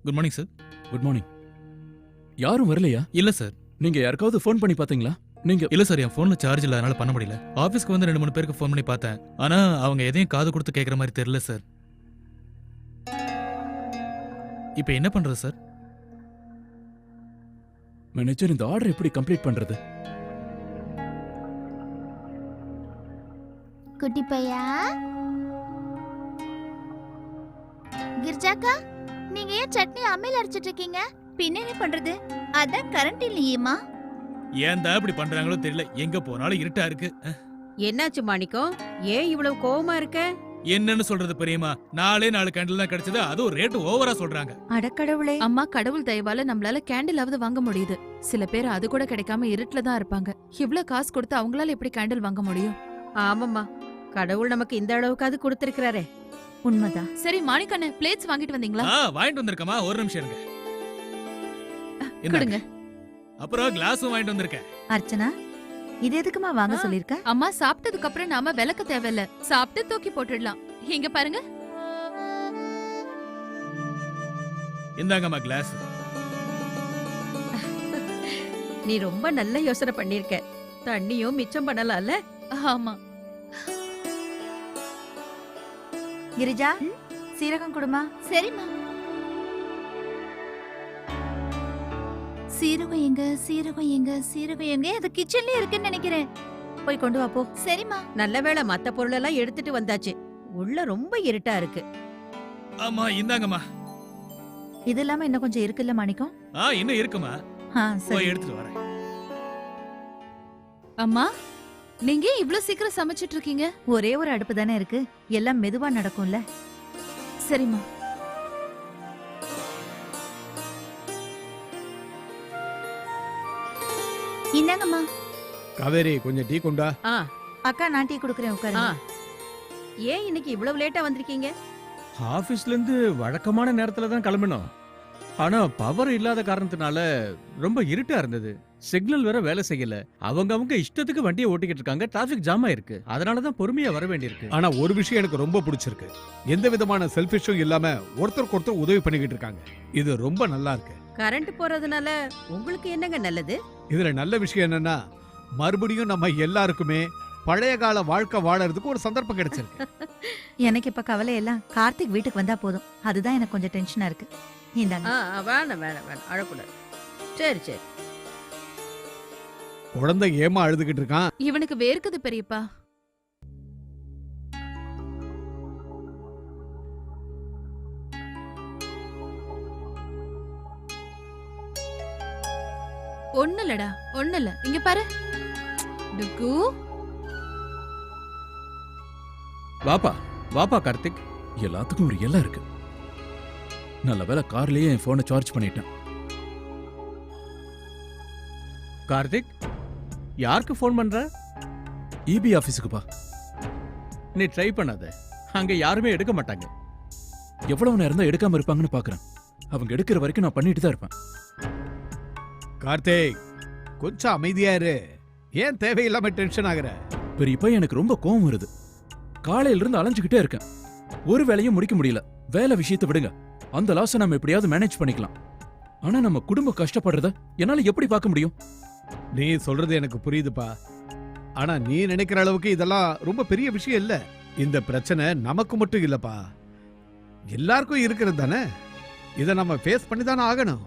Good morning sir. Good morning. யாரும் வரலையா? இல்ல சார். நீங்க யாருக்காவது ஃபோன் பண்ணி பாத்தீங்களா? நீங்க இல்ல சார், என் போன்ல சார்ஜ் இல்ல, அதனால பண்ண முடியல. ஆபீஸ்க்கு வந்து 2-3 பேருக்கு ஃபோன் பண்ணி பார்த்தேன். ஆனா அவங்க எதையும் காது கொடுத்து கேட்கற மாதிரி தெரியல சார். இப்போ என்ன பண்றது சார்? மேனேஜர், இந்த ஆர்டர் எப்படி கம்ப்ளீட் பண்றது? குட்டி பையா, கிர்ஜாக்கா, நீங்க ஏன் சட்னி அம்மில அரைச்சிட்டு இருக்கீங்க? பின்ன என்ன பண்றது, அதான் கரண்ட் இல்லையேம்மா. ஏன் தான் இப்படி பண்றாங்களோ தெரியல, எங்க போனாலும் இருட்டா இருக்கு. என்னாச்சு மாணிக்கம், ஏன் இவ்வளவு கோவமா இருக்க? என்னன்னு சொல்றது பெரியம்மா, 4 கேண்டில் தான் கிடைச்சது, அதுவும் ரேட் ஓவரா சொல்றாங்க. அடக்கடவுளே. அம்மா, கடவுள் தயவால நம்மளால கேண்டிலாவது வாங்க முடியுது. சில பேர் அது கூட கிடைக்காம இருட்டுல தான் இருப்பாங்க. இவ்ளோ காசு கொடுத்து அவங்களால எப்படி கேண்டில் வாங்க முடியும்? ஆமாம்மா, கடவுள் நமக்கு இந்த அளவுக்காவது கொடுத்திருக்கிறாரே. உண்மைதான். சரி மாணிக்கண்ணே, பிளேட்ஸ் வாங்கிட்டு வந்தீங்களா? வாங்கிட்டு வந்திருக்கமா, ஒரு நிமிஷம் இருங்க. கொடுங்க. அப்புறம் கிளாஸும் வாங்கிட்டு வந்திருக்கேன். அர்ச்சனா, இது எதுக்குமா வாங்க சொல்லிருக்க? அம்மா, சாப்பிட்டதுக்கு அப்புறம் நாம விளக்க தேவையில்ல, சாப்பிட்டு தூக்கி போட்டுடலாம். இங்க பாருங்க. இந்தாங்கம்மா கிளாஸ். நீ ரொம்ப நல்ல யோசனை பண்ணிருக்க. தண்ணியும் மிச்சம் பண்ணலாம்ல. ஆமா. கிரிஜா, சீரகம் குடுமா. சரிம்மா. சீரகம் எங்க, சீரகம் எங்க, சீரகம் எங்க? அது கிச்சன்லயே இருக்குன்னு நினைக்கிறேன். போய் கொண்டு வா போ. சரிம்மா. நல்ல வேளை மத்த பொருள் எல்லாம் எடுத்துட்டு வந்தாச்சு. உள்ள ரொம்ப இருட்டா இருக்கு. ஆமா, இந்தாங்கம்மா. இது இல்லாம இன்னும் கொஞ்சம் இருக்குல்ல மாணிக்கம்? இன்னும் இருக்குமா? சரி, போய் எடுத்துட்டு வரேன். அம்மா, நீங்க ஏன் இவ்ளோ சீக்கிரம் சமைச்சிட்டு இருக்கீங்க? ஒரே ஒரு அடுப்பு தானே இருக்கு, எல்லாம் மெதுவா நடக்கும்ல. சரிம்மா. இந்தாங்கம்மா. காவேரி, கொஞ்சம் டீ கொண்டா. அக்கா, நான் டீ குடுக்கறேன், உட்காருங்க. ஏன் இன்னைக்கு இவ்வளவு லேட்டா வந்திருக்கீங்க? ஆபீஸ்ல இருந்து வழக்கமான நேரத்துல தான் கிளம்பினோம். ஆனா பவர் இல்லாத காரணத்தினால ரொம்ப இருட்டா இருந்தது. சிக்னல் வேற வேலை செய்யல. அவங்க இஷ்டத்துக்கு வண்டியை ஓட்டிக்கிட்டு இருக்காங்க. டிராபிக் ஜாம் ஆயிருக்கு. அதனாலதான் பொறுமையா வர வேண்டியிருக்கு. ஆனா ஒரு விஷயம் எனக்கு ரொம்ப பிடிச்சிருக்கு. எந்த விதமான செல்ஃபிஷும் இல்லாம ஒருத்தருக்கு ஒருத்தர் உதவி பண்ணிக்கிட்டு இருக்காங்க. இது ரொம்ப நல்லா இருக்கு. கரண்ட் போறதுனால உங்களுக்கு என்னங்க நல்லது? இதுல நல்ல விஷயம் என்னன்னா, மறுபடியும் நம்ம எல்லாருக்குமே பழைய கால வாழ்க்கை வாழறதுக்கு ஒரு சந்தர்ப்பம் கிடைச்சிருக்கு. எனக்கு இப்ப கவலை எல்லாம் கார்த்திக் வீட்டுக்கு வந்தா போதும். அதுதான் எனக்கு கொஞ்சம் டென்ஷனா இருக்கு. இந்தாங்க. வேணாம் வேணாம் வேணாம், அழக்கூடாது. சரி சரி. குழந்தை ஏமா அழுதுகிட்டு இருக்கான்? இவனுக்கு வேர்க்குது பெரியப்பா. ஒண்ணுலடா, ஒண்ணுல. இங்க பாரு. டுக்கு. வாப்பா வாப்பா கார்த்திக். எல்லாத்துக்கும் ஒரு எல்லை இருக்கு. நல்ல வேளை கார்லயே என் போனை சார்ஜ் பண்ணிட்டேன். கார்த்திக், யாருக்கு ஃபோன் பண்ற? இபி ஆபீஸுக்குப்பா. நீ ட்ரை பண்ணாத, அங்க யாருமே எடுக்க மாட்டாங்க. எவ்வளவு நேரம் தான் எடுக்காம இருப்பாங்கன்னு பாக்குறேன். அவங்க எடுக்கிற வரைக்கும் நான் பண்ணிட்டு தான் இருப்பேன். கார்த்திக், கொஞ்சம் அமைதியா இரு. ஏன் தேவையில்லாம டென்ஷன் ஆகுற? பெரியப்பா, எனக்கு ரொம்ப கோவம் வருது. காலையில இருந்து அலைஞ்சுக்கிட்டே இருக்கேன். ஒரு வேலையும் முடிக்க முடியல. வேலை விஷயத்தை விடுங்க, அந்த லாஸை நம்ம எப்படியாவது மேனேஜ் பண்ணிக்கலாம். ஆனா நம்ம குடும்பம் கஷ்டப்படுறத என்னால எப்படி பார்க்க முடியும்? நீ சொல்றது எனக்கு புரியுதுப்பா. ஆனா நீ நினைக்கிற அளவுக்கு இதெல்லாம் ரொம்ப பெரிய விஷயம் இல்ல. இந்த பிரச்சனை நமக்கு மட்டும் இல்லப்பா, எல்லாருக்கும் இருக்கிறது தானே. இதை நம்ம ஃபேஸ் பண்ணி தானே ஆகணும்.